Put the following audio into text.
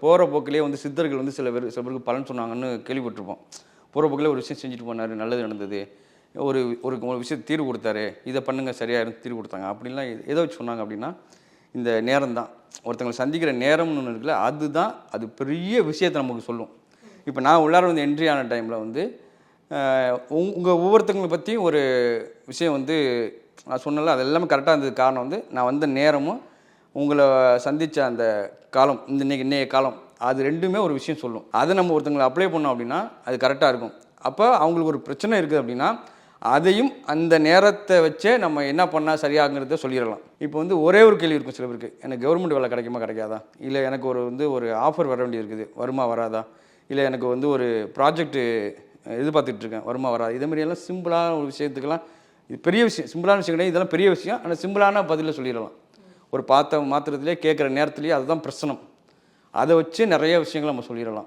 போகிற போக்கிலே வந்து சித்தர்கள் வந்து சில பேருக்கு பலன் சொன்னாங்கன்னு கேள்விப்பட்டிருப்போம். போகிற போக்கிலே ஒரு விஷயம் செஞ்சுட்டு போனார், நல்லது நடந்தது. ஒரு ஒரு ஒரு விஷயத்துக்கு தீர்வு கொடுத்தாரு, இதை பண்ணுங்க சரியாயிரும் தீர்வு கொடுத்தாங்க. அப்படின்லாம் எதை வச்சு சொன்னாங்க அப்படின்னா, இந்த நேரம் தான். ஒருத்தவங்களை சந்திக்கிற நேரம்னு ஒன்று இருக்குல்ல, அதுதான் அது பெரிய விஷயத்தை நமக்கு சொல்லும். இப்போ நான் உள்ளார வந்து என்ட்ரி ஆன டைமில் வந்து உங்கள் ஒவ்வொருத்தங்களை பற்றியும் ஒரு விஷயம் வந்து நான் சொன்னல, அது எல்லாமே கரெக்டாக இருந்ததுக்கு காரணம் வந்து நான் வந்த நேரமும் உங்களை சந்தித்த அந்த காலம், இன்றைய காலம், அது ரெண்டுமே ஒரு விஷயம் சொல்லும். அதை நம்ம ஒருத்தங்களை அப்ளை பண்ணோம் அப்படின்னா அது கரெக்டாக இருக்கும். அப்போ அவங்களுக்கு ஒரு பிரச்சனை இருக்குது அப்படின்னா அதையும் அந்த நேரத்தை வச்சே நம்ம என்ன பண்ணால் சரியாகுங்கிறத சொல்லிடலாம். இப்போ வந்து ஒரே ஒரு கேள்வி இருக்கும் சில பேருக்கு, எனக்கு கவர்மெண்ட் வேலை கிடைக்குமா கிடைக்காதா, இல்லை எனக்கு ஒரு ஆஃபர் வர வேண்டி இருக்குது, வருமா வராதா, இல்லை எனக்கு வந்து ஒரு ப்ராஜெக்ட்டு எதிர்பார்த்துட்ருக்கேன், வருமா வராது. இதேமாதிரியெல்லாம் சிம்பிளான ஒரு விஷயத்துக்கெல்லாம் இது பெரிய விஷயம், சிம்பிளான விஷயம் கிடையாது, இதெல்லாம் பெரிய விஷயம். ஆனால் சிம்பிளான பதிலில் சொல்லிடலாம். ஒரு மாத்திரத்திலே கேட்குற நேரத்துலேயே அதுதான் பிரச்சனை. அதை வச்சு நிறைய விஷயங்கள் நம்ம சொல்லிடலாம்.